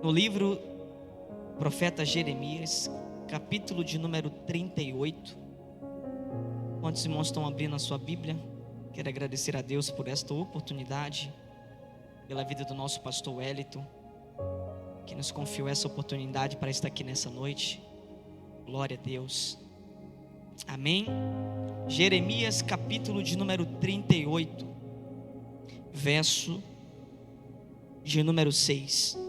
No livro Profeta Jeremias, capítulo de número 38. Quantos irmãos estão abrindo a sua Bíblia? Quero agradecer a Deus por esta oportunidade, pela vida do nosso pastor Wellington, que nos confiou essa oportunidade para estar aqui nessa noite. Glória a Deus. Amém. Jeremias, capítulo de número 38, verso de número 6.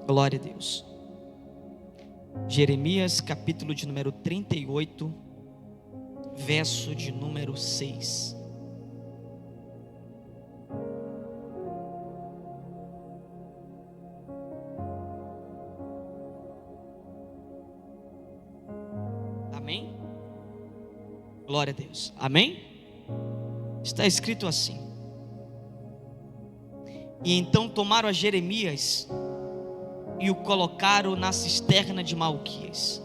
Glória a Deus. Jeremias, capítulo de número 38, verso de número 6. Amém? Glória a Deus. Amém? Está escrito assim: E então tomaram a Jeremias e o colocaram na cisterna de Malquias,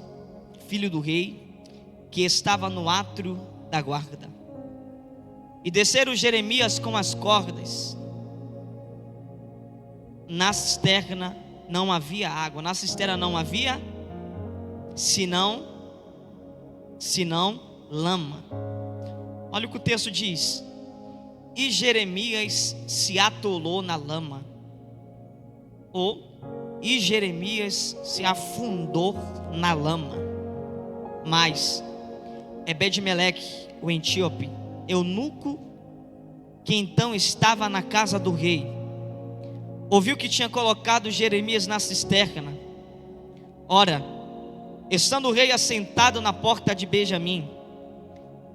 filho do rei, que estava no átrio da guarda. E desceram Jeremias com as cordas. Na cisterna não havia água. Na cisterna não havia senão lama. Olha o que o texto diz: E Jeremias se atolou na lama, e Jeremias se afundou na lama. Mas Ebed-Meleque, o etíope, eunuco, que então estava na casa do rei, ouviu que tinha colocado Jeremias na cisterna. Ora, estando o rei assentado na porta de Benjamim,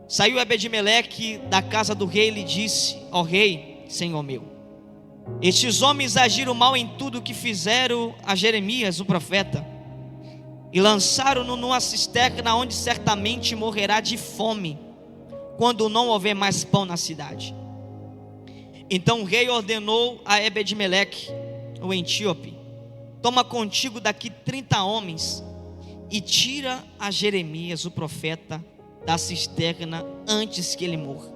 saiu Ebed-Meleque da casa do rei e lhe disse: Ó rei, senhor meu, estes homens agiram mal em tudo que fizeram a Jeremias, o profeta, e lançaram-no numa cisterna, onde certamente morrerá de fome, quando não houver mais pão na cidade. Então o rei ordenou a Ebed-Meleque, o etíope: Toma contigo daqui 30 homens e tira a Jeremias, o profeta, da cisterna antes que ele morra.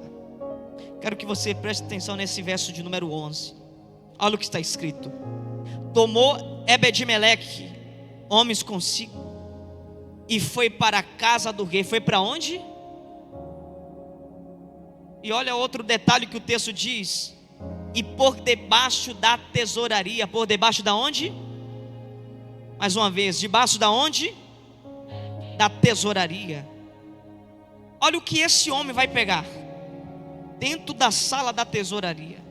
Quero que você preste atenção nesse verso de número 11. Olha o que está escrito: Tomou Ebed-Meleque homens consigo e foi para a casa do rei. Foi para onde? E olha outro detalhe que o texto diz: E por debaixo da tesouraria. Por debaixo da onde? Mais uma vez, debaixo da onde? Da tesouraria. Olha o que esse homem vai pegar dentro da sala da tesouraria.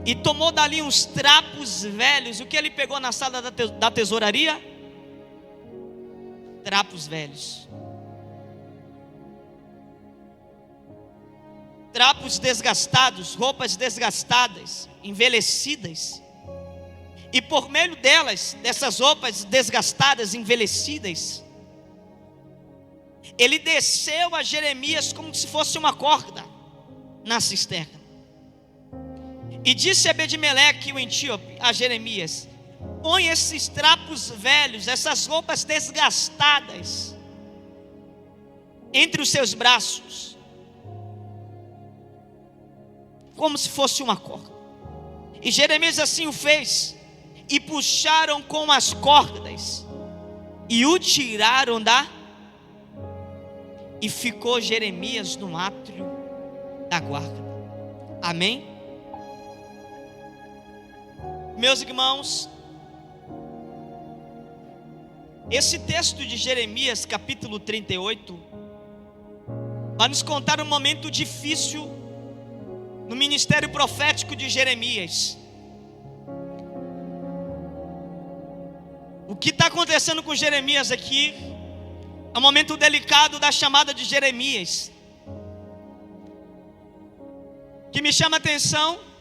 E tomou dali uns trapos velhos. O que ele pegou na sala da tesouraria? Trapos velhos. Trapos desgastados, roupas desgastadas, envelhecidas. E por meio delas, dessas roupas desgastadas, envelhecidas, ele desceu a Jeremias como se fosse uma corda na cisterna. E disse Ebed-Meleque, o etíope, a Jeremias: Põe esses trapos velhos, essas roupas desgastadas, entre os seus braços, como se fosse uma corda. E Jeremias assim o fez, e puxaram com as cordas, e o tiraram e ficou Jeremias no átrio da guarda. Amém? Meus irmãos, esse texto de Jeremias, capítulo 38, vai nos contar um momento difícil no ministério profético de Jeremias. O que está acontecendo com Jeremias aqui é um momento delicado da chamada de Jeremias, que me chama a atenção.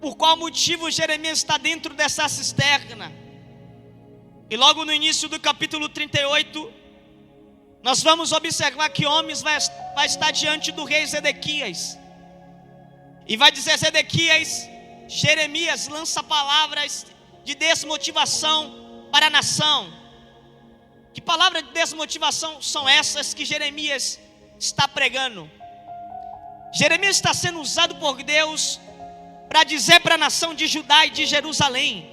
Por qual motivo Jeremias está dentro dessa cisterna? E logo no início do capítulo 38, nós vamos observar que homens vai estar diante do rei Zedequias, e vai dizer: Zedequias, Jeremias lança palavras de desmotivação para a nação. Que palavras de desmotivação são essas que Jeremias está pregando? Jeremias está sendo usado por Deus para dizer para a nação de Judá e de Jerusalém,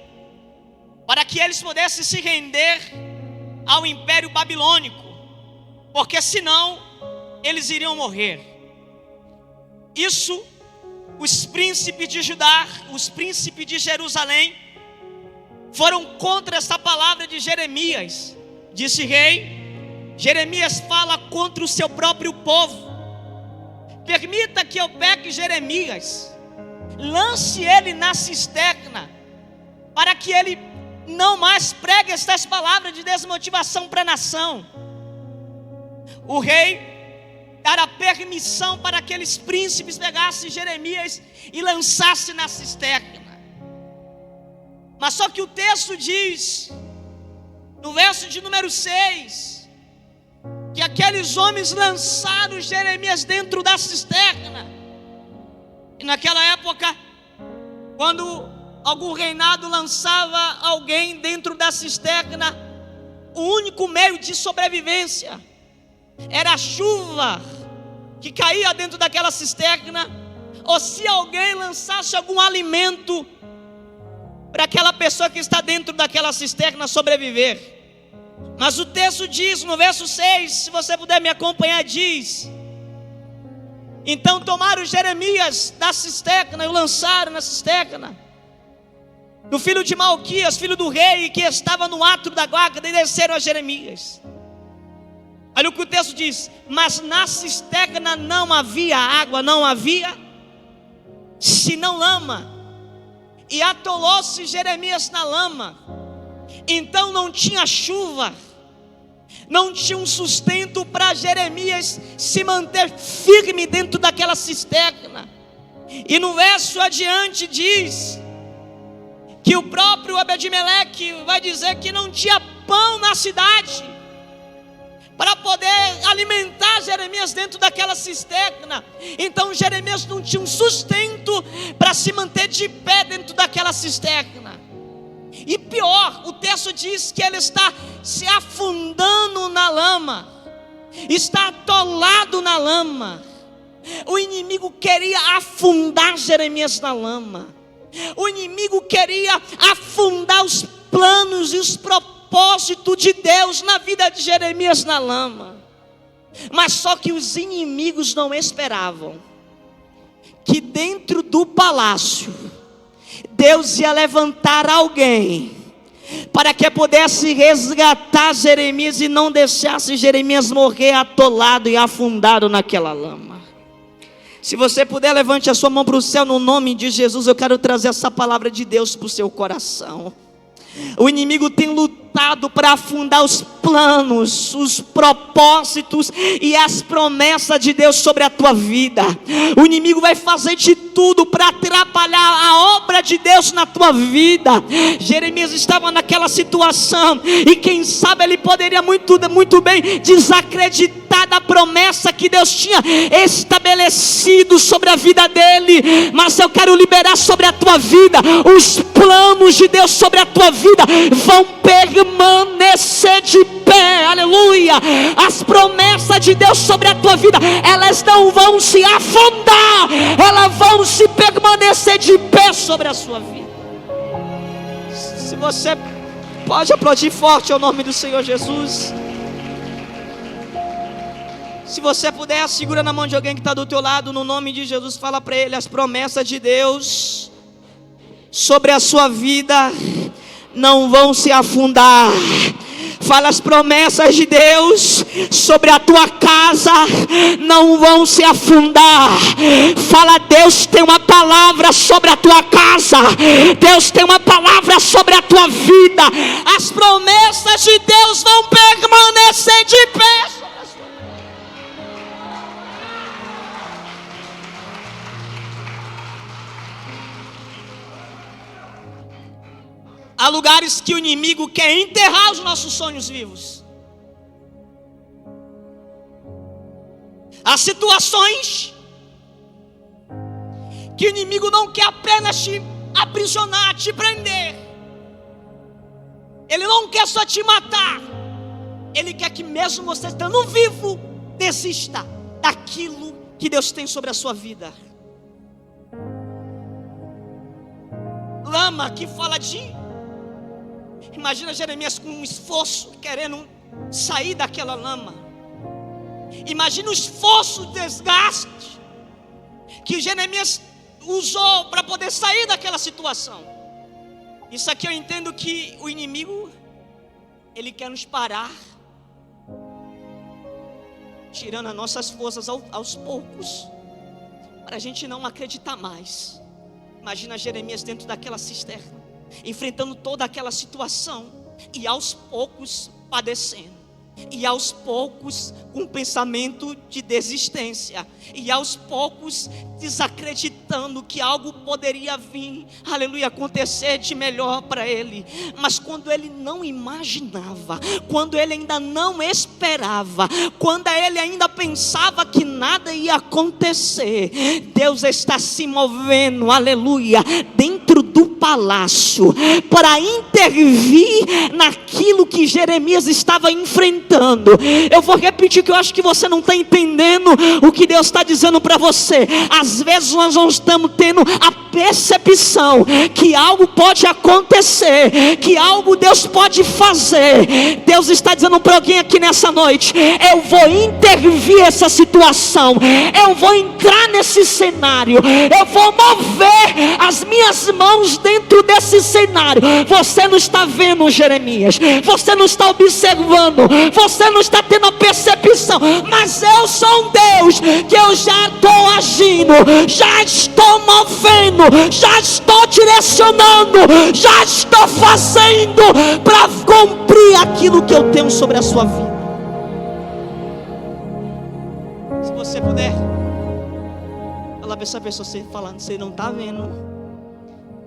para que eles pudessem se render ao Império Babilônico, porque senão eles iriam morrer. Isso, os príncipes de Judá, os príncipes de Jerusalém, foram contra essa palavra de Jeremias. Disse rei, Jeremias fala contra o seu próprio povo. Permita que eu pegue Jeremias, lance ele na cisterna, para que ele não mais pregue estas palavras de desmotivação para a nação. O rei dará permissão para aqueles príncipes pegassem Jeremias e lançassem na cisterna. Mas só que o texto diz, no verso de número 6, que aqueles homens lançaram Jeremias dentro da cisterna. E naquela época, quando algum reinado lançava alguém dentro da cisterna, o único meio de sobrevivência era a chuva que caía dentro daquela cisterna, ou se alguém lançasse algum alimento para aquela pessoa que está dentro daquela cisterna sobreviver. Mas o texto diz no verso 6, se você puder me acompanhar, diz: então tomaram Jeremias da cisterna e o lançaram na cisterna. Do filho de Malquias, filho do rei, que estava no átrio da guarda, e desceram a Jeremias. Olha o que o texto diz: mas na cisterna não havia água, não havia senão lama, e atolou-se Jeremias na lama. Então não tinha chuva, não tinha um sustento para Jeremias se manter firme dentro daquela cisterna. E no verso adiante diz que o próprio Ebed-Meleque vai dizer que não tinha pão na cidade para poder alimentar Jeremias dentro daquela cisterna. Então Jeremias não tinha um sustento para se manter de pé dentro daquela cisterna. E pior, o texto diz que ele está se afundando na lama, está atolado na lama. O inimigo queria afundar Jeremias na lama. O inimigo queria afundar os planos e os propósitos de Deus na vida de Jeremias na lama. Mas só que os inimigos não esperavam que dentro do palácio Deus ia levantar alguém para que pudesse resgatar Jeremias e não deixasse Jeremias morrer atolado e afundado naquela lama. Se você puder, levante a sua mão para o céu no nome de Jesus. Eu quero trazer essa palavra de Deus para o seu coração. O inimigo tem lutado para afundar os planos, os propósitos e as promessas de Deus sobre a tua vida. O inimigo vai fazer de tudo para atrapalhar a obra de Deus na tua vida. Jeremias estava naquela situação, e quem sabe ele poderia muito bem desacreditar da promessa que Deus tinha estabelecido sobre a vida dele. Mas eu quero liberar sobre a tua vida: os planos de Deus sobre a tua vida vão permanecer de pé, aleluia. As promessas de Deus sobre a tua vida, elas não vão se afundar, elas vão se permanecer de pé sobre a sua vida. Se você pode aplaudir forte ao nome do Senhor Jesus. Se você puder, segura na mão de alguém que está do teu lado, no nome de Jesus, fala para ele: as promessas de Deus sobre a sua vida não vão se afundar. Fala: as promessas de Deus sobre a tua casa não vão se afundar. Fala: Deus tem uma palavra sobre a tua casa, Deus tem uma palavra sobre a tua vida. As promessas de Deus vão permanecer de pé sobre a sua vida. Há lugares que o inimigo quer enterrar os nossos sonhos vivos. Há situações que o inimigo não quer apenas te aprisionar, te prender. Ele não quer só te matar. Ele quer que mesmo você estando vivo, desista daquilo que Deus tem sobre a sua vida. lama, que fala de... Imagina Jeremias com um esforço, querendo sair daquela lama. Imagina o esforço, o desgaste que Jeremias usou para poder sair daquela situação. Isso aqui eu entendo que o inimigo, ele quer nos parar, tirando as nossas forças aos poucos, para a gente não acreditar mais. Imagina Jeremias dentro daquela cisterna, enfrentando toda aquela situação, e aos poucos padecendo, e aos poucos com um pensamento de desistência, e aos poucos desacreditando que algo poderia vir, aleluia, acontecer de melhor para ele. Mas quando ele não imaginava, quando ele ainda não esperava, quando ele ainda pensava que nada ia acontecer, Deus está se movendo, aleluia, dentro do palácio, para intervir naquilo que Jeremias estava enfrentando. Eu vou repetir, que eu acho que você não está entendendo o que Deus está dizendo para você. Às vezes nós não estamos tendo a percepção que algo pode acontecer, que algo Deus pode fazer. Deus está dizendo para alguém aqui nessa noite: eu vou intervir essa situação, eu vou entrar nesse cenário, eu vou mover as minhas mãos dentro desse cenário. Você não está vendo, Jeremias, você não está observando, você não está tendo a percepção, mas eu sou um Deus que eu já estou agindo, já estou movendo, já estou direcionando, já estou fazendo para cumprir aquilo que eu tenho sobre a sua vida. Se você puder falar para essa pessoa, você falando, você não está vendo,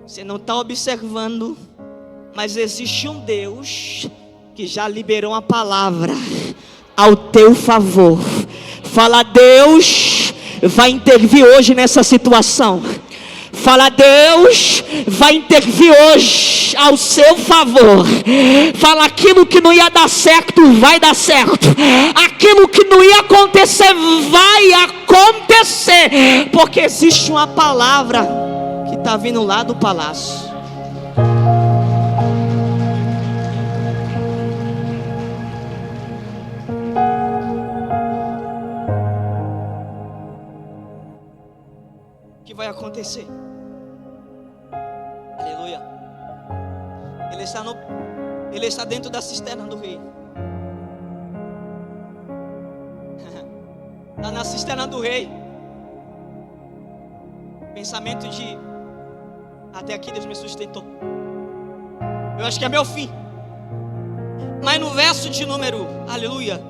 você não está observando, mas existe um Deus que já liberou a palavra ao teu favor. Fala: Deus vai intervir hoje nessa situação. Fala: Deus vai intervir hoje ao seu favor. Fala: aquilo que não ia dar certo vai dar certo, aquilo que não ia acontecer vai acontecer, porque existe uma palavra que está vindo lá do palácio. Vai acontecer, aleluia. Ele está dentro da cisterna do rei. Está na cisterna do rei. Pensamento de: até aqui Deus me sustentou, eu acho que é meu fim. Mas no verso de número, aleluia,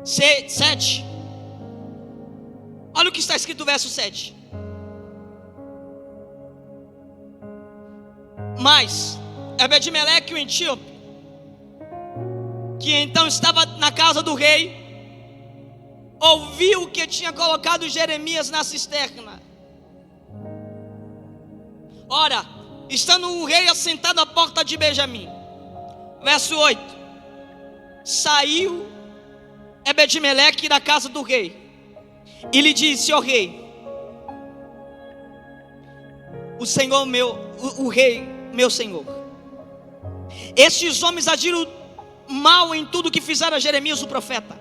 7, olha o que está escrito no verso 7. Mas Ebed-Meleque, o etíope, que então estava na casa do rei, ouviu que tinha colocado Jeremias na cisterna. Ora, estando o rei assentado à porta de Benjamim, verso 8, saiu Ebed-Meleque da casa do rei e lhe disse: ó rei, o Senhor meu, o rei meu senhor, estes homens agiram mal em tudo que fizeram a Jeremias o profeta,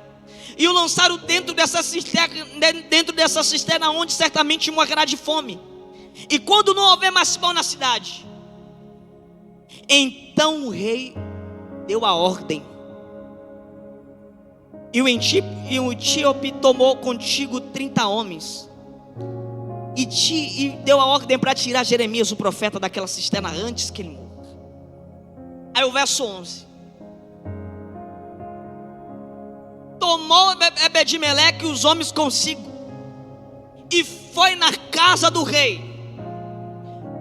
e o lançaram dentro dessa cisterna, onde certamente morrerá de fome, e quando não houver mais pão na cidade. Então o rei deu a ordem, e o etíope tomou contigo 30 homens, e deu a ordem para tirar Jeremias o profeta daquela cisterna antes que ele morra. Aí o verso 11: tomou Ebed-Meleque os homens consigo, e foi na casa do rei,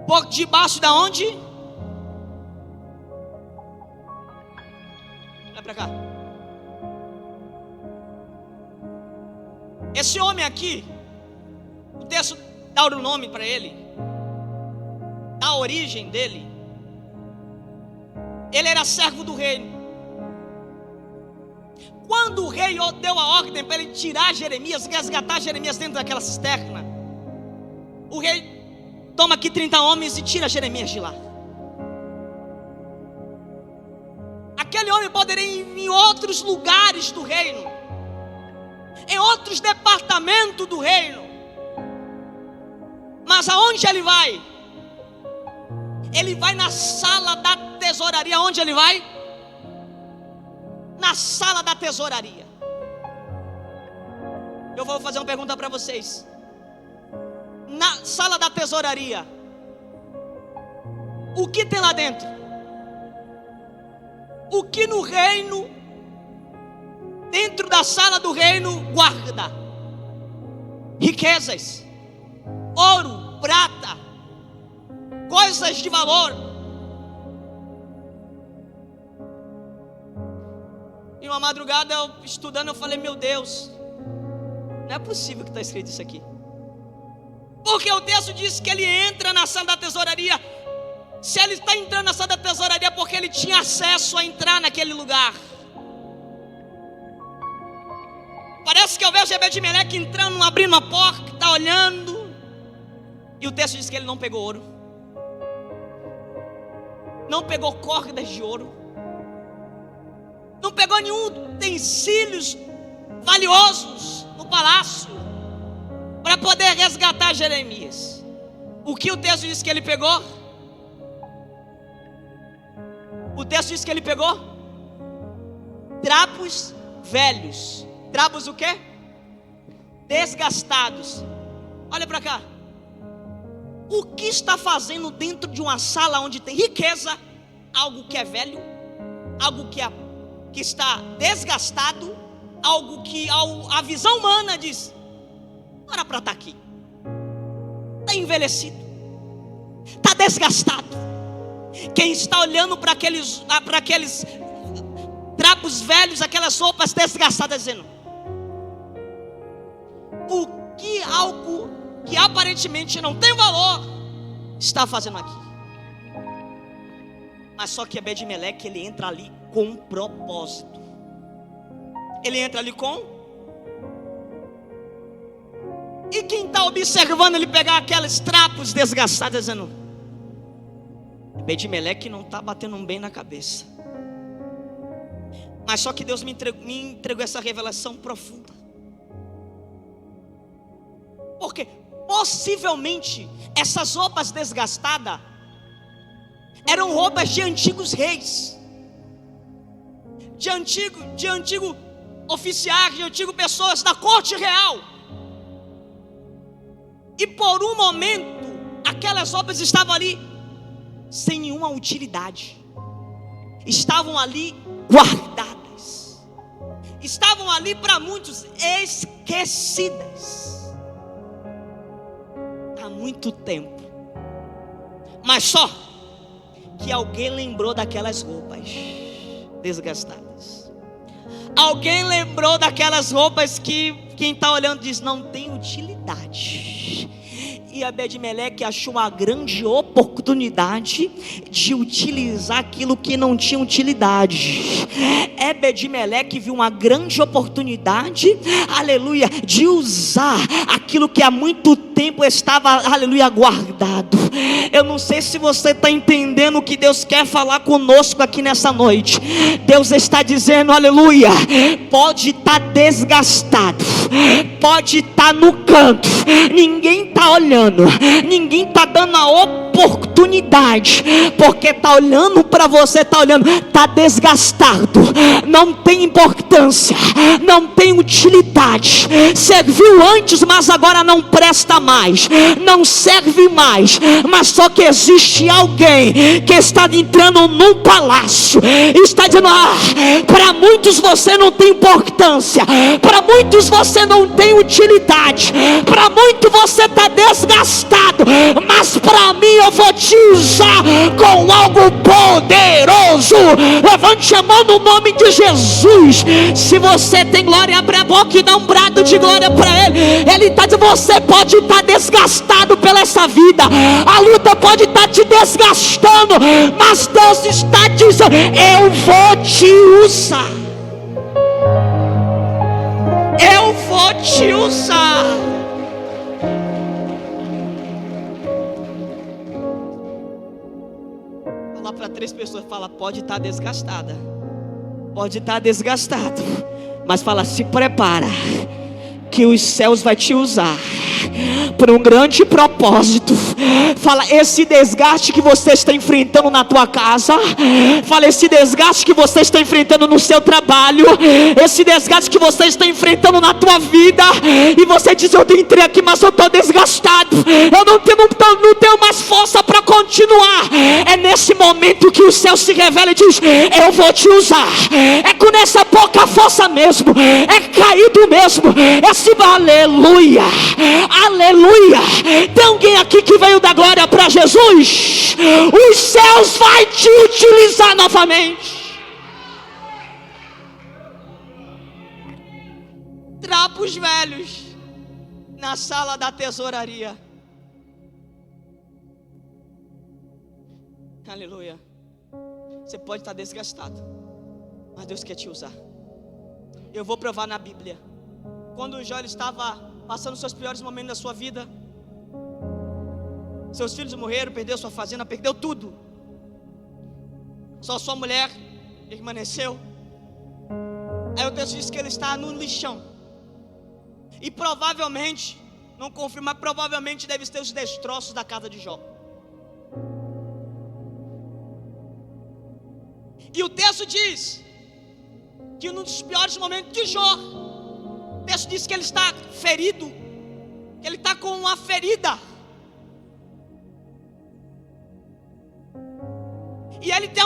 por debaixo da onde? Olha para cá. Esse homem aqui, o texto dá o nome para ele, dá a origem dele. Ele era servo do rei. Quando o rei deu a ordem para ele tirar Jeremias, resgatar Jeremias dentro daquela cisterna, o rei toma aqui 30 homens e tira Jeremias de lá. Aquele homem poderia ir em outros lugares do reino, em outros departamentos do reino, mas aonde ele vai? Ele vai na sala da tesouraria. Onde ele vai? Na sala da tesouraria. Eu vou fazer uma pergunta para vocês. Na sala da tesouraria, o que tem lá dentro? O que no reino, dentro da sala do reino, guarda? Riquezas, ouro, prata, coisas de valor. E uma madrugada, eu estudando, eu falei: meu Deus, não é possível que está escrito isso aqui. Porque o texto diz que ele entra na sala da tesouraria. Se ele está entrando na sala da tesouraria, é porque ele tinha acesso a entrar naquele lugar. Parece que eu vejo Ebed-Meleque entrando, abrindo uma porta, olhando. E o texto diz que ele não pegou ouro, não pegou cordas de ouro, não pegou nenhum utensílios valiosos no palácio para poder resgatar Jeremias. O que o texto diz que ele pegou? O texto diz que ele pegou trapos velhos. Trapos o quê? Desgastados. Olha para cá. O que está fazendo dentro de uma sala onde tem riqueza? Algo que é velho, algo que está desgastado, algo que a visão humana diz: não era para estar aqui. Está envelhecido, está desgastado. Quem está olhando para aqueles trapos velhos, aquelas roupas desgastadas, dizendo: o que algo que aparentemente não tem valor está fazendo aqui? Mas só que Ebed-Meleque, ele entra ali com um propósito. Ele entra ali com... E quem está observando ele pegar aqueles trapos desgastados, dizendo: Ebed-Meleque não está batendo bem na cabeça. Mas só que Deus me entregou essa revelação profunda. Porque possivelmente essas roupas desgastadas eram roupas de antigos reis, de antigo oficiais, de antigo pessoas da corte real. E por um momento aquelas roupas estavam ali sem nenhuma utilidade, estavam ali guardadas, estavam ali para muitos esquecidas há muito tempo. Mas só que alguém lembrou daquelas roupas desgastadas. Alguém lembrou daquelas roupas que quem está olhando diz: não tem utilidade. E Ebed-Meleque achou uma grande oportunidade de utilizar aquilo que não tinha utilidade. Ebed-Meleque viu uma grande oportunidade, aleluia, de usar aquilo que há muito tempo estava, aleluia, guardado. Eu não sei se você está entendendo o que Deus quer falar conosco aqui nessa noite. Deus está dizendo, aleluia, pode estar desgastado, pode estar no canto, ninguém está olhando, ninguém está dando a oportunidade, porque está olhando para você, está olhando, está desgastado, não tem importância, não tem utilidade, serviu antes, mas agora não presta mais, não serve mais. Mas só que existe alguém que está entrando num palácio, está dizendo: para muitos você não tem importância, para muitos você não tem utilidade, para muitos você está desgastado, mas para mim eu vou te usar com algo poderoso. Levante a mão no nome de Jesus. Se você tem glória, abre a boca e dá um brado de glória para Ele. Ele está dizendo: você pode estar desgastado pela essa vida, a luta pode estar te desgastando, mas Deus está dizendo: eu vou te usar, eu vou te usar. Fala para 3 pessoas, fala, pode estar desgastada, pode estar desgastado, mas fala, se prepara, que os céus vai te usar por um grande propósito. Fala, esse desgaste que você está enfrentando na tua casa, fala, esse desgaste que você está enfrentando no seu trabalho, esse desgaste que você está enfrentando na tua vida, e você diz, eu entrei aqui, mas eu estou desgastado, eu não tenho mais força para continuar. É nesse momento que o céu se revela e diz, eu vou te usar. É com essa pouca força mesmo, é caído mesmo, é assim, aleluia, aleluia. Tem alguém aqui que veio dar glória para Jesus? Os céus vai te utilizar novamente. Trapos velhos na sala da tesouraria. Aleluia. Você pode estar desgastado, mas Deus quer te usar. Eu vou provar na Bíblia. Quando o Jó estava passando os seus piores momentos da sua vida, seus filhos morreram, perdeu sua fazenda, perdeu tudo, só sua mulher permaneceu. Aí o texto diz que ele está no lixão, e provavelmente, não confirma, mas provavelmente deve ter os destroços da casa de Jó. E o texto diz que num dos piores momentos de Jó, o texto diz que ele está ferido, que ele está com uma ferida, e ele tem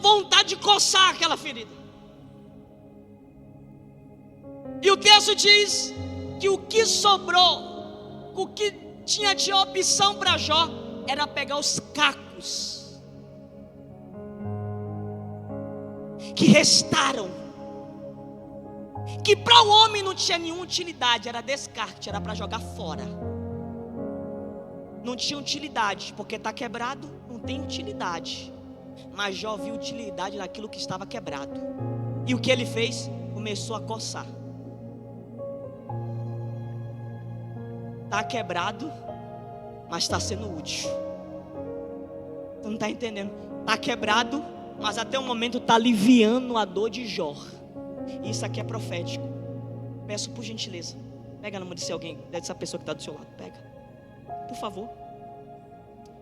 vontade de coçar aquela ferida. E o texto diz que o que sobrou, o que tinha de opção para Jó, era pegar os cacos que restaram, que para o homem não tinha nenhuma utilidade, era descarte, era para jogar fora. Não tinha utilidade, porque está quebrado, não tem utilidade. Mas Jó viu utilidade naquilo que estava quebrado. E o que ele fez? Começou a coçar. Está quebrado, mas está sendo útil. Você não está entendendo? Está quebrado, mas até o momento está aliviando a dor de Jó. Isso aqui é profético. Peço por gentileza, pega na mão de alguém, dessa pessoa que está do seu lado. Pega, por favor.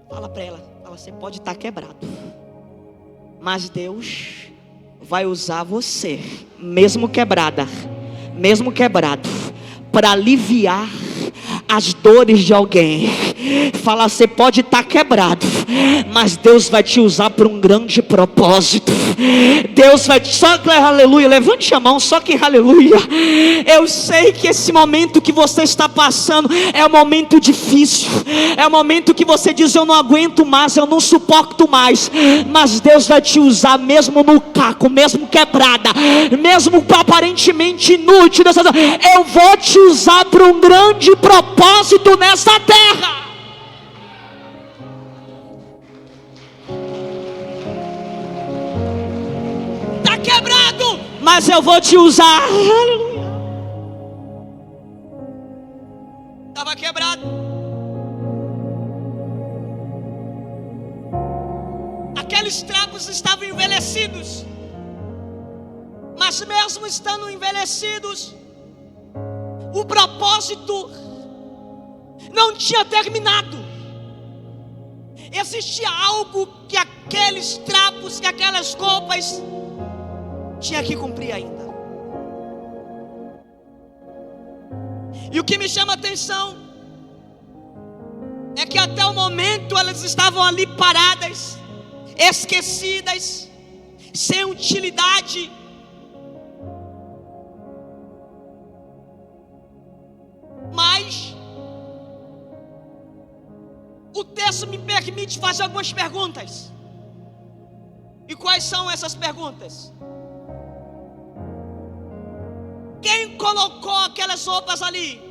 Fala para ela, fala, você pode estar quebrado, mas Deus vai usar você, mesmo quebrada, mesmo quebrado, para aliviar as dores de alguém. Fala, você pode estar quebrado, mas Deus vai te usar para um grande propósito. Deus vai te... Só que aleluia, levante a mão, só que aleluia. Eu sei que esse momento que você está passando é um momento difícil, é um momento que você diz, eu não aguento mais, eu não suporto mais, mas Deus vai te usar mesmo no caco, mesmo quebrada, mesmo aparentemente inútil. Eu vou te usar para um grande propósito nessa terra. Está quebrado, mas eu vou te usar. Estava quebrado. Aqueles trapos estavam envelhecidos, mas mesmo estando envelhecidos, o propósito não tinha terminado. Existia algo que aqueles trapos, que aquelas roupas tinha que cumprir ainda. E o que me chama a atenção é que até o momento elas estavam ali paradas, esquecidas, sem utilidade. Mas o texto me permite fazer algumas perguntas. E quais são essas perguntas? Quem colocou aquelas roupas ali?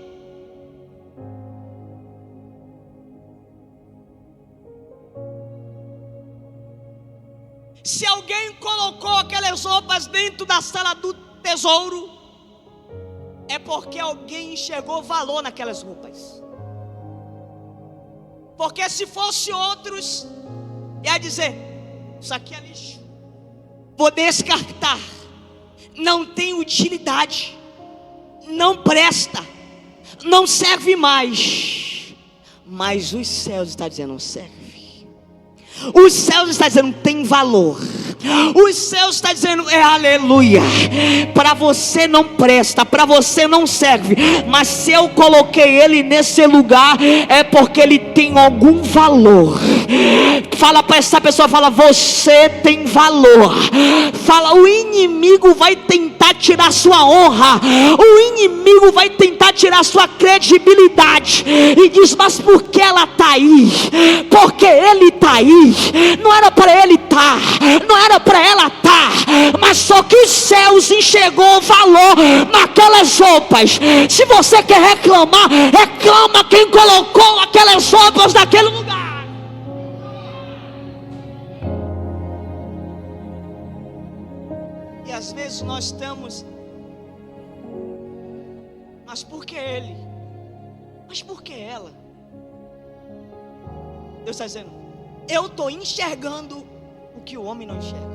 Se alguém colocou aquelas roupas dentro da sala do tesouro, é porque alguém enxergou valor naquelas roupas. Porque se fosse outros, ia dizer, Isso aqui é lixo. Vou descartar. Não tem utilidade. Não presta. Não serve mais. Mas os céus está dizendo, não serve. Os céus está dizendo, tem valor. Os céus está dizendo, aleluia. Para você não presta, para você não serve, mas se eu coloquei ele nesse lugar, é porque ele tem algum valor. Fala para essa pessoa, fala, você tem valor. Fala, o inimigo vai tentar tirar sua honra, o inimigo vai tentar tirar sua credibilidade, e diz, mas por que ela está aí? Porque ele está aí. Não era para ele estar, não era para ela estar, mas só que os céus enxergou o valor naquelas roupas. Se você quer reclamar, reclama quem colocou aquelas roupas naquele lugar. E às vezes nós estamos, mas por que ele? Mas por que ela? Deus está dizendo, eu estou enxergando o que o homem não enxerga.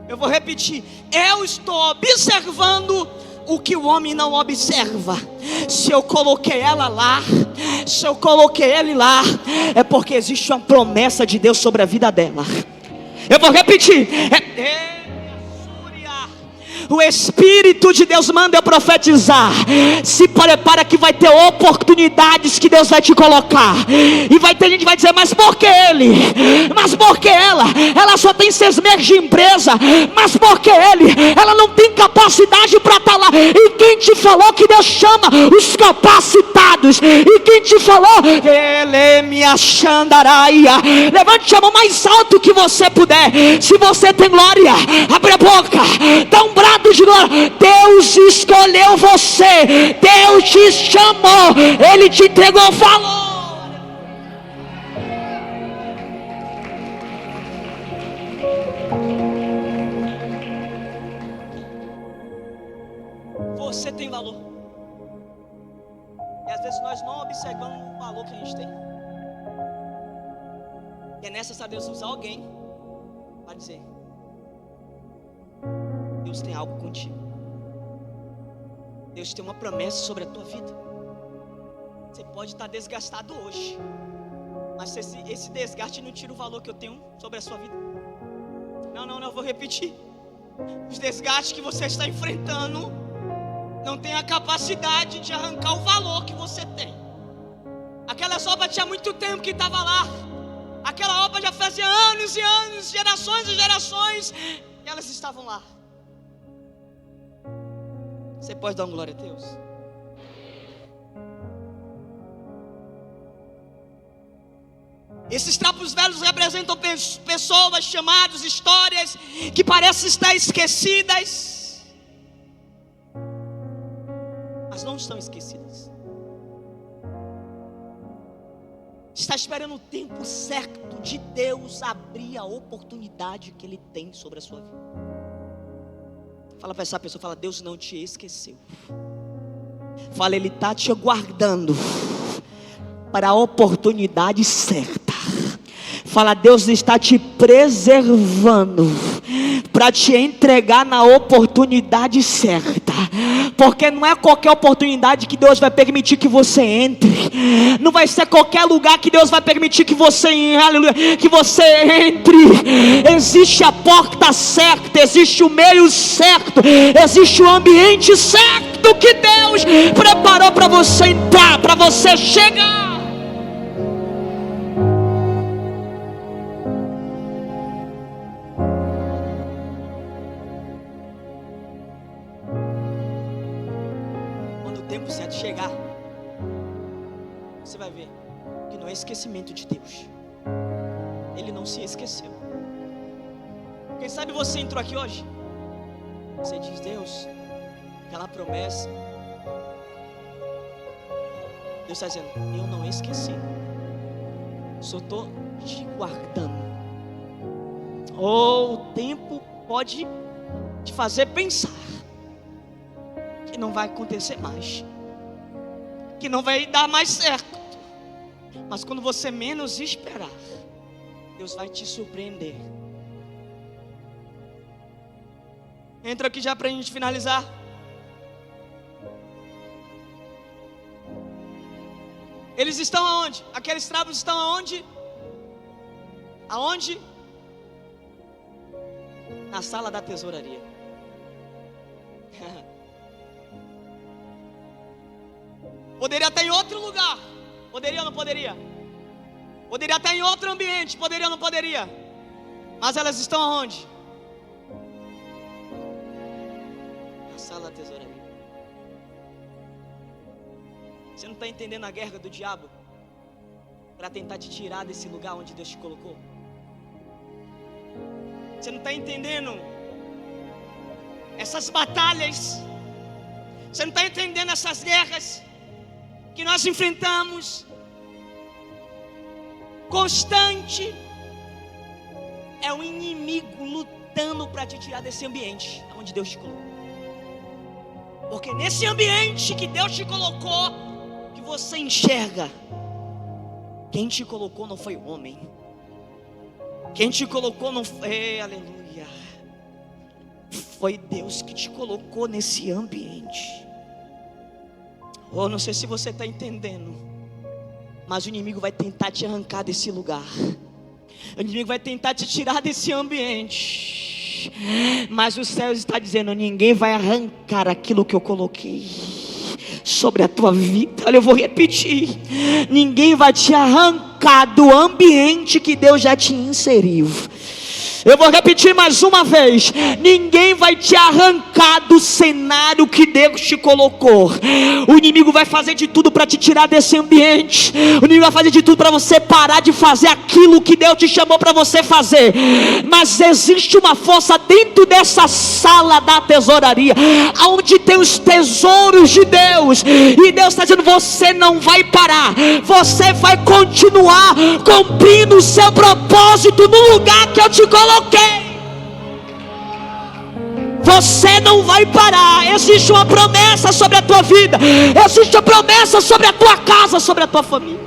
Eu vou repetir, eu estou observando o que o homem não observa. Se eu coloquei ela lá, se eu coloquei ele lá, é porque existe uma promessa de Deus sobre a vida dela. Eu vou repetir, o Espírito de Deus manda eu profetizar. Se prepara que vai ter oportunidades que Deus vai te colocar. E vai ter gente que vai dizer, mas por que ele? Mas por que ela? Ela só tem 6 meses de empresa. Mas por que ele? Ela não tem capacidade para estar lá. E quem te falou que Deus chama os capacitados? E quem te falou? Ele me achandaraia. Levante a mão mais alto que você puder. Se você tem glória, abre a boca, dá um braço de glória. Deus escolheu você, Deus te chamou, Ele te entregou valor. Você tem valor. E às vezes nós não observamos o valor que a gente tem. E é necessário Deus usar alguém para dizer, Deus tem algo contigo. Deus tem uma promessa sobre a tua vida. Você pode estar desgastado hoje, mas esse desgaste não tira o valor que eu tenho sobre a sua vida. Não, eu vou repetir. Os desgastes que você está enfrentando não tem a capacidade de arrancar o valor que você tem. Aquela obra tinha muito tempo que estava lá. Aquela obra já fazia anos e anos, gerações e gerações, e elas estavam lá. Você pode dar uma glória a Deus? Esses trapos velhos representam pessoas, chamados, histórias que parecem estar esquecidas, mas não estão esquecidas. Está esperando o tempo certo de Deus abrir a oportunidade que Ele tem sobre a sua vida. Fala para essa pessoa, fala, Deus não te esqueceu. Fala, Ele está te aguardando para a oportunidade certa. Fala, Deus está te preservando para te entregar na oportunidade certa. Porque não é qualquer oportunidade que Deus vai permitir que você entre. Não vai ser qualquer lugar que Deus vai permitir que você, aleluia, que você entre. Existe a porta certa, existe o meio certo, existe o ambiente certo que Deus preparou para você entrar, para você chegar. Tempo certo chegar, você vai ver que não é esquecimento de Deus. Ele não se esqueceu. Quem sabe você entrou aqui hoje, você diz, Deus, aquela promessa, Deus está dizendo, eu não esqueci, só estou te guardando. O tempo pode te fazer pensar que não vai acontecer mais, que não vai dar mais certo, mas quando você menos esperar, Deus vai te surpreender Entra aqui já para a gente finalizar. Eles estão aonde? Aqueles trapos estão aonde? Aonde? Na sala da tesouraria. Poderia estar em outro lugar. Poderia ou não poderia? Poderia estar em outro ambiente. Poderia ou não poderia? Mas elas estão aonde? Na sala da tesouraria. Você não está entendendo a guerra do diabo para tentar te tirar desse lugar onde Deus te colocou? Você não está entendendo essas batalhas? Você não está entendendo essas guerras que nós enfrentamos constante? É o inimigo lutando para te tirar desse ambiente onde Deus te colocou. Porque nesse ambiente que Deus te colocou, que você enxerga, quem te colocou não foi o homem. Quem te colocou não foi, aleluia, foi Deus que te colocou nesse ambiente. Oh, não sei se você está entendendo, mas o inimigo vai tentar te arrancar desse lugar. O inimigo vai tentar te tirar desse ambiente. Mas o céu está dizendo: ninguém vai arrancar aquilo que eu coloquei sobre a tua vida. Olha, eu vou repetir: ninguém vai te arrancar do ambiente que Deus já te inseriu. Eu vou repetir mais uma vez: ninguém vai te arrancar do cenário que Deus te colocou. O inimigo vai fazer de tudo para te tirar desse ambiente. O inimigo vai fazer de tudo para você parar de fazer aquilo que Deus te chamou para você fazer. Mas existe uma força dentro dessa sala da tesouraria, onde tem os tesouros de Deus. E Deus está dizendo: você não vai parar, você vai continuar cumprindo o seu propósito no lugar que eu te coloquei. Você não vai parar. Existe uma promessa sobre a tua vida, existe uma promessa sobre a tua casa, sobre a tua família.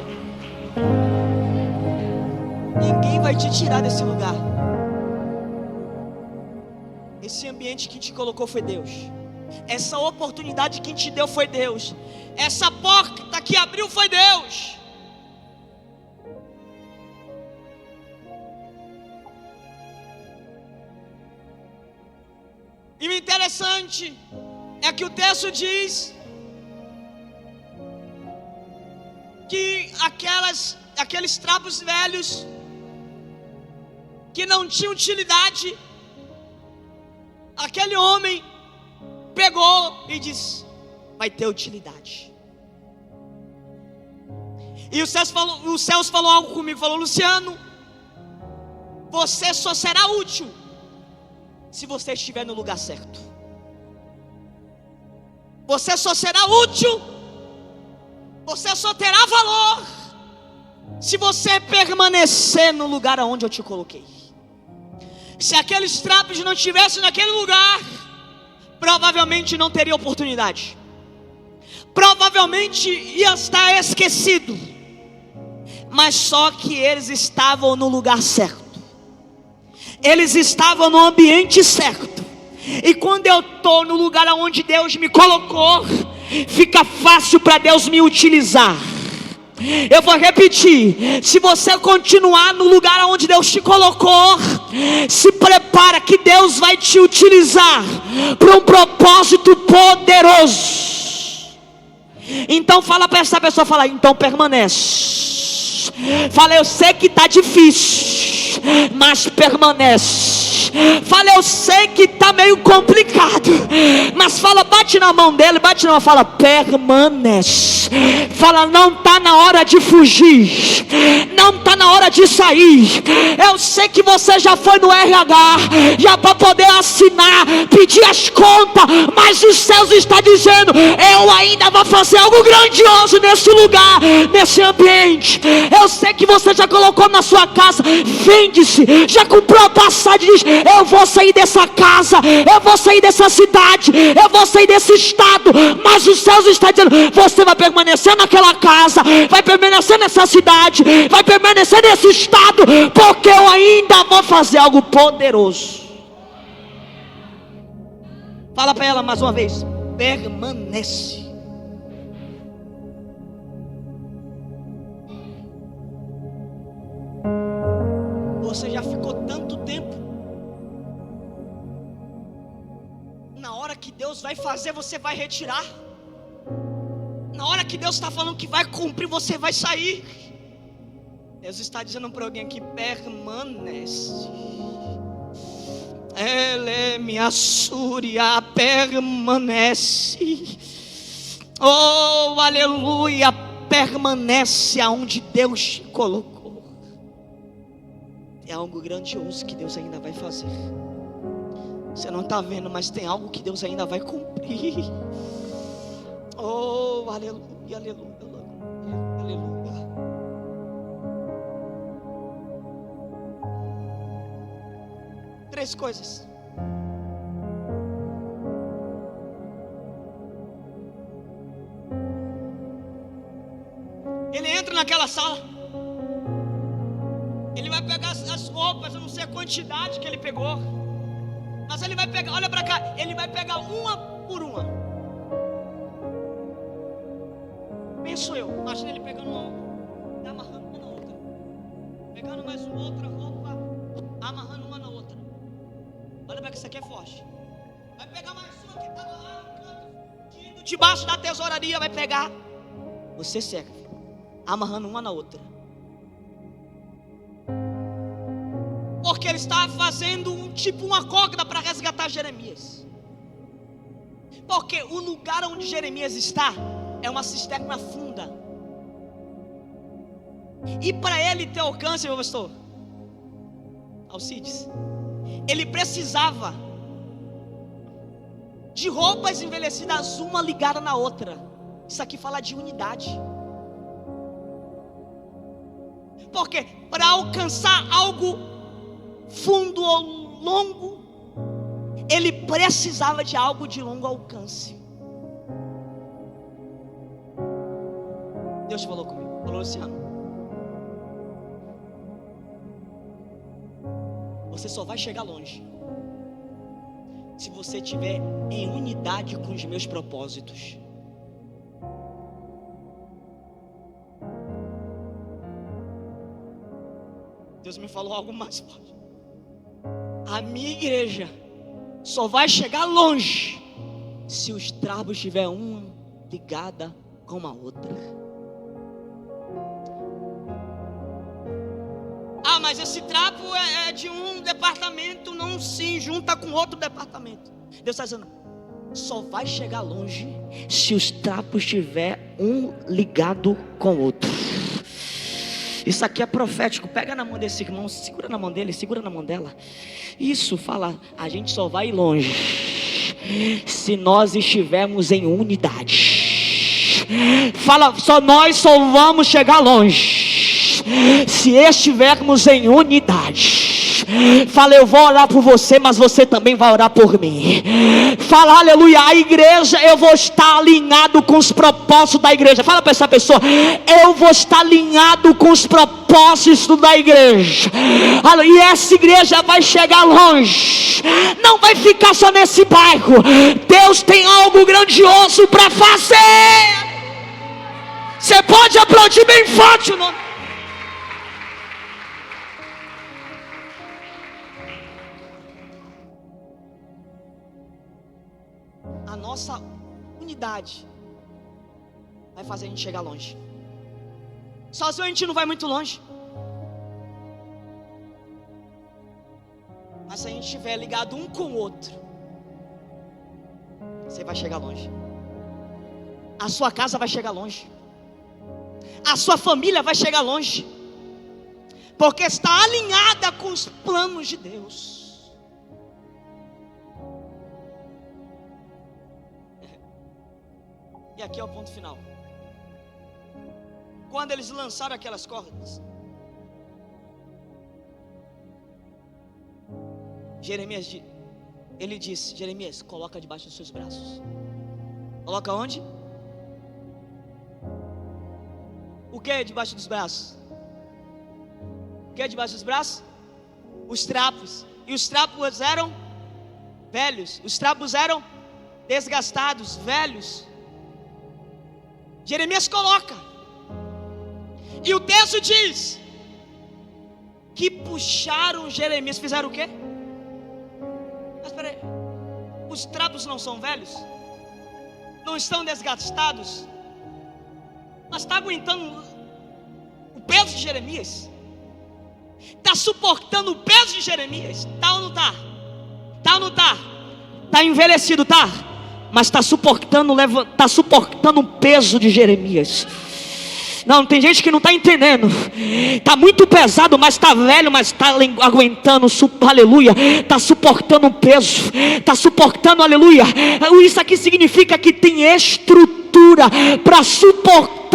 Ninguém vai te tirar desse lugar. Esse ambiente que te colocou foi Deus. Essa oportunidade que te deu foi Deus. Essa porta que abriu foi Deus. E o interessante é que o texto diz que aqueles trapos velhos que não tinham utilidade, aquele homem pegou e disse: vai ter utilidade. E os céus falou algo comigo, falou: Luciano, você só será útil se você estiver no lugar certo. Você só será útil, você só terá valor se você permanecer no lugar aonde eu te coloquei. Se aqueles trapos não estivessem naquele lugar, provavelmente não teria oportunidade, provavelmente ia estar esquecido. Mas só que eles estavam no lugar certo, eles estavam no ambiente certo. E quando eu estou no lugar onde Deus me colocou, fica fácil para Deus me utilizar. Eu vou repetir: se você continuar no lugar onde Deus te colocou, se prepara que Deus vai te utilizar para um propósito poderoso. Então fala para essa pessoa, fala: então permanece. Fala: eu sei que está difícil, mas permanece. Fala: eu sei que está meio complicado, mas fala, bate na mão dele, bate na mão, fala: permanece. Fala: não está na hora de fugir, não está na hora de sair. Eu sei que você já foi no RH, já para poder assinar, pedir as contas, mas os céus está dizendo: eu ainda vou fazer algo grandioso nesse lugar, nesse ambiente. Eu sei que você já colocou na sua casa, vende-se, já comprou a passagem, diz: eu vou sair dessa casa, eu vou sair dessa cidade, eu vou sair desse estado. Mas os céus está dizendo: você vai permanecer naquela casa, vai permanecer nessa cidade, vai permanecer nesse estado, porque eu ainda vou fazer algo poderoso. Fala para ela mais uma vez: permanece. Você já ficou tanto tempo. Na hora que Deus vai fazer, você vai retirar. Na hora que Deus está falando que vai cumprir, você vai sair. Deus está dizendo para alguém aqui: permanece. Ela é minha súria, permanece. Oh, aleluia, permanece aonde Deus te colocou. É algo grandioso que Deus ainda vai fazer. Você não está vendo, mas tem algo que Deus ainda vai cumprir. Oh, aleluia, aleluia, aleluia. Três coisas. Ele entra naquela sala. Ele vai pegar as roupas, eu não sei a quantidade que ele pegou, mas ele vai pegar, olha para cá, ele vai pegar uma por uma. Penso eu, imagina ele pegando uma, amarrando uma na outra, pegando mais uma outra roupa, amarrando uma na outra. Olha para que isso aqui é forte. Vai pegar mais uma que estava lá no canto, debaixo da tesouraria, vai pegar. Você seca, amarrando uma na outra. Porque ele estava fazendo uma corda para resgatar Jeremias. Porque o lugar onde Jeremias está é uma cisterna funda. E para ele ter alcance, meu pastor Alcides, ele precisava de roupas envelhecidas, uma ligada na outra. Isso aqui fala de unidade. Porque para alcançar algo fundo ou longo, ele precisava de algo de longo alcance. Deus falou comigo, falou: Luciano, você só vai chegar longe se você estiver em unidade com os meus propósitos. Deus me falou algo mais forte. A minha igreja só vai chegar longe se os trapos estiverem uma ligada com a outra. Ah, mas esse trapo é de um departamento, não se junta com outro departamento. Deus está dizendo: só vai chegar longe se os trapos estiverem um ligado com o outro. Isso aqui é profético. Pega na mão desse irmão, segura na mão dele, segura na mão dela. Isso, fala: a gente só vai longe se nós estivermos em unidade. Fala: nós só vamos chegar longe se estivermos em unidade. Fala: eu vou orar por você, mas você também vai orar por mim. Fala: aleluia, a igreja, eu vou estar alinhado com os propósitos da igreja. Fala para essa pessoa: eu vou estar alinhado com os propósitos da igreja. E essa igreja vai chegar longe, não vai ficar só nesse bairro. Deus tem algo grandioso para fazer. Você pode aplaudir bem forte o nome. A nossa unidade vai fazer a gente chegar longe. Sozinho a gente não vai muito longe. Mas se a gente estiver ligado um com o outro, você vai chegar longe. A sua casa vai chegar longe. A sua família vai chegar longe. Porque está alinhada com os planos de Deus. E aqui é o ponto final. Quando eles lançaram aquelas cordas, Jeremias, ele disse: Jeremias, coloca debaixo dos seus braços. Coloca onde? O que é debaixo dos braços? O que é debaixo dos braços? Os trapos. E os trapos eram velhos. Os trapos eram desgastados, velhos. Jeremias coloca, e o texto diz que puxaram Jeremias. Fizeram o quê? Mas peraí, os trapos não são velhos? Não estão desgastados? Mas está aguentando o peso de Jeremias? Está suportando o peso de Jeremias? Está ou não está? Está ou não está? Está envelhecido, tá? Mas está suportando o peso de Jeremias. Não, tem gente que não está entendendo. Está muito pesado, mas está velho, mas está aguentando, aleluia. Está suportando um peso, está suportando, aleluia. Isso aqui significa que tem estrutura para suportar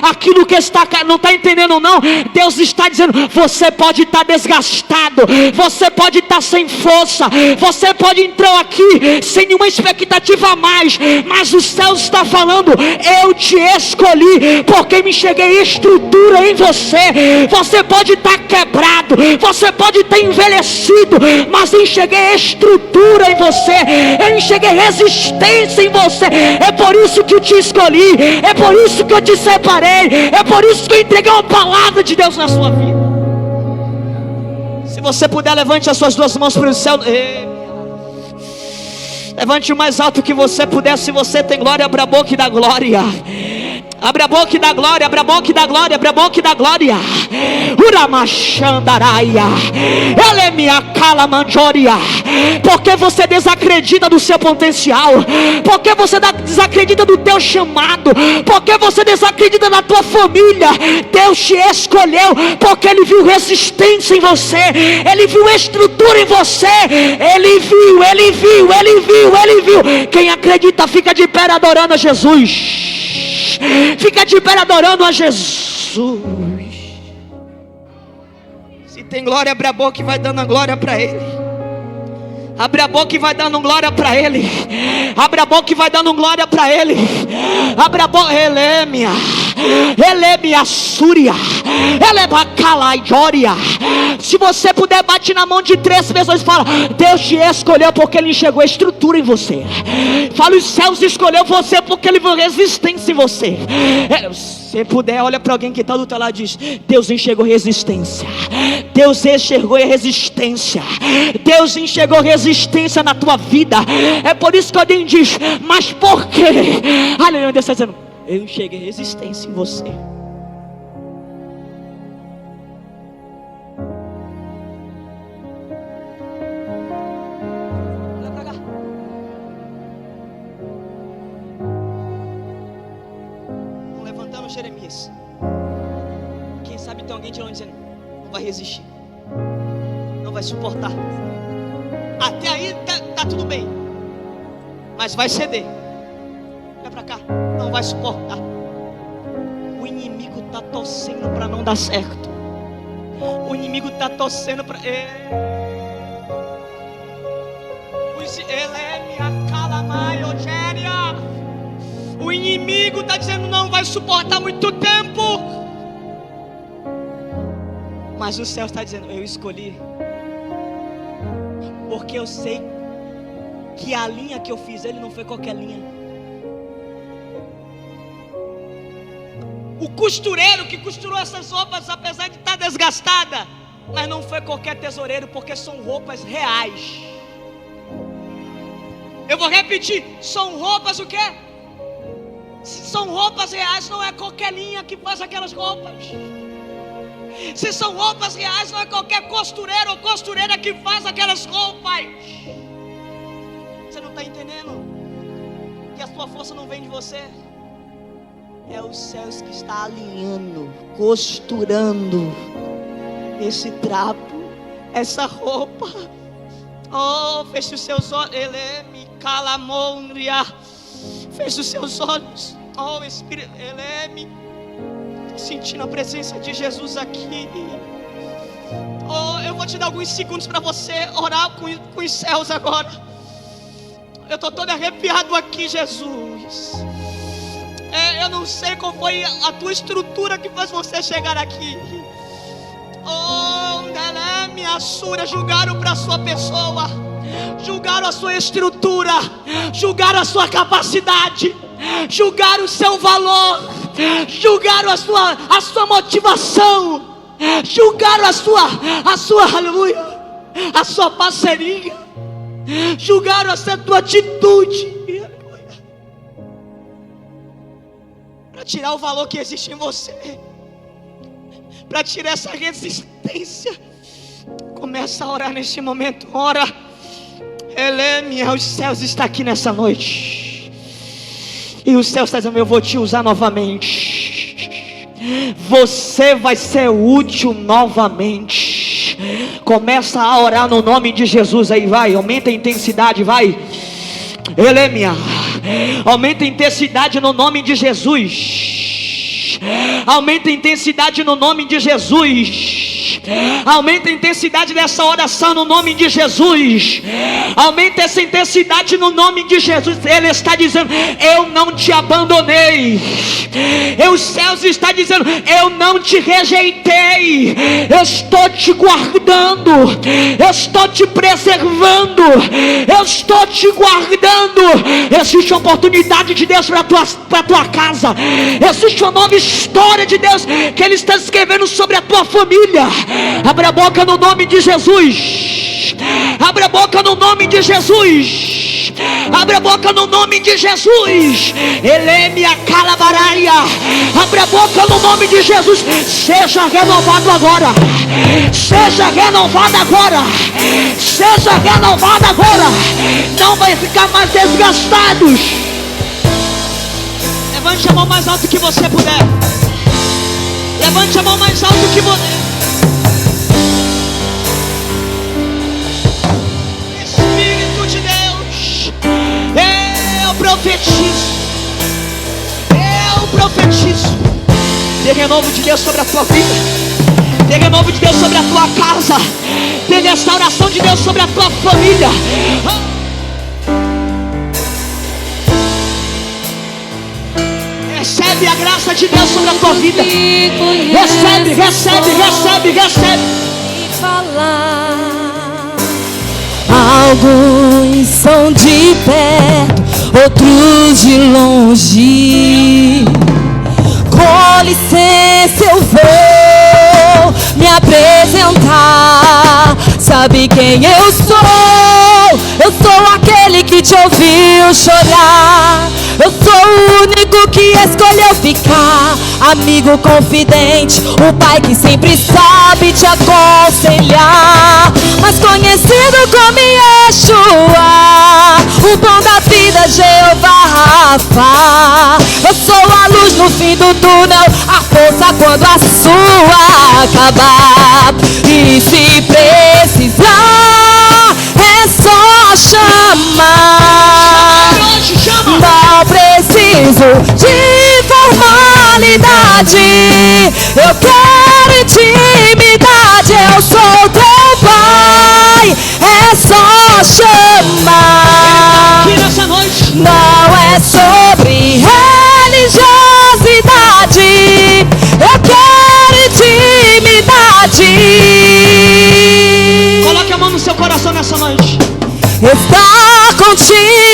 aquilo que está. Não está entendendo não? Deus está dizendo, você pode estar desgastado, você pode estar sem força, você pode entrar aqui sem nenhuma expectativa a mais, mas o céu está falando, eu te escolhi, porque me cheguei estrutura em você. Você pode estar quebrado, você pode estar envelhecido, mas eu enxerguei estrutura em você, eu enxerguei resistência em você. É por isso que eu te escolhi, é por isso que eu te separei, é por isso que eu entreguei uma palavra de Deus na sua vida. Se você puder, levante as suas duas mãos para o céu. Levante o mais alto que você puder. Se você tem glória, abra a boca e dá glória. Abre a boca e dá glória, abre a boca e dá glória, abre a boca e dá glória. Uramachandaraia, Elemia Calamanjoria. Porque você desacredita do seu potencial? Porque você desacredita do teu chamado? Porque você desacredita da tua família? Deus te escolheu porque Ele viu resistência em você, Ele viu estrutura em você, Ele viu. Quem acredita fica de pé adorando a Jesus. Fica de pé adorando a Jesus. Se tem glória, abre a boca e vai dando a glória para Ele. Abre a boca e vai dando glória para Ele. Abre a boca e vai dando glória para Ele. Abre a boca. Elemia Súria, Elebacalaioria. Se você puder, bate na mão de 3 pessoas e fala, Deus te escolheu porque Ele enxergou a estrutura em você. Fala, os céus escolheu você porque Ele viu resistência em você. Se puder, olha para alguém que está do teu lado e diz, Deus enxergou resistência. Deus enxergou resistência. Deus enxergou resistência na tua vida. É por isso que alguém diz, mas por quê? Aleluia, Deus está dizendo, eu enxerguei resistência em você. Olha pra cá. Vamos levantando Jeremias. Quem sabe tem alguém de longe dizendo, não vai resistir, não vai suportar. Até aí tá tudo bem, mas vai ceder. Olha pra cá, não vai suportar. O inimigo está torcendo para não dar certo. O inimigo está torcendo para ele é minha calamai, Ogéria. O inimigo está dizendo não vai suportar muito tempo, mas o céu está dizendo eu escolhi, porque eu sei que a linha que eu fiz ele não foi qualquer linha. O costureiro que costurou essas roupas, apesar de estar desgastada, mas não foi qualquer tesoureiro, porque são roupas reais. Eu vou repetir, são roupas o quê? São roupas reais, não é qualquer linha que faz aquelas roupas. Se são roupas reais, não é qualquer costureiro ou costureira que faz aquelas roupas. Você não está entendendo que a sua força não vem de você? É os céus que está alinhando, costurando esse trapo, essa roupa. Oh, feche os seus olhos. Ele me calamondria. Feche os seus olhos. Oh, Espírito, ele me. Estou sentindo a presença de Jesus aqui. Oh, eu vou te dar alguns segundos para você orar com os céus agora. Eu estou todo arrepiado aqui, Jesus. Eu não sei qual foi a tua estrutura que fez você chegar aqui. Oh, minha Súria, julgaram para a sua pessoa. julgaram a sua estrutura, julgaram a sua capacidade, julgaram o seu valor, julgaram a sua motivação, julgaram a sua aleluia, a sua parceria, julgaram essa tua atitude, para tirar o valor que existe em você, para tirar essa resistência. Começa a orar nesse momento. Ora, Elêmia, os céus estão aqui nessa noite, e os céus estão dizendo: eu vou te usar novamente, você vai ser útil novamente. Começa a orar no nome de Jesus aí, vai, aumenta a intensidade, vai. Elêmia, aumenta a intensidade no nome de Jesus. Aumenta a intensidade no nome de Jesus. Aumenta a intensidade dessa oração no nome de Jesus. Aumenta essa intensidade no nome de Jesus. Ele está dizendo: eu não te abandonei. Os céus está dizendo: eu não te rejeitei. Eu estou te guardando, eu estou te preservando, eu estou te guardando. Existe uma oportunidade de Deus para a tua casa. Existe uma nova história de Deus que Ele está escrevendo sobre a tua família. Abre a boca no nome de Jesus. Abre a boca no nome de Jesus. Abre a boca no nome de Jesus. Elêmia Calabaraia. Abre a boca no nome de Jesus. Seja renovado agora. Seja renovado agora. Seja renovado agora. Não vai ficar mais desgastados. Levante a mão mais alto que você puder. Levante a mão mais alto que você. Espírito de Deus, eu profetizo. Eu profetizo. Tem renovo de Deus sobre a tua vida. Tem renovo de Deus sobre a tua casa. Tem restauração de Deus sobre a tua família. Recebe a graça de Deus sobre a tua vida. Recebe, recebe, recebe, recebe. Alguns são de perto, outros de longe. Com licença eu vou me apresentar. Sabe quem eu sou? Eu sou aquele que te ouviu chorar. Eu sou o único que escolheu ficar. Amigo confidente, o pai que sempre sabe te aconselhar. Mas conhecido como Yeshua, o pão da vida, Jeová Rafa. Eu sou a luz no fim do túnel, a força quando a sua acabar. E se precisar, é só chamar. Não preciso de formalidade. Eu quero intimidade. Eu sou teu pai. É só chamar. Não é sobre religiosidade. Eu quero intimidade. Coloque a mão no seu coração nessa noite. Estar contigo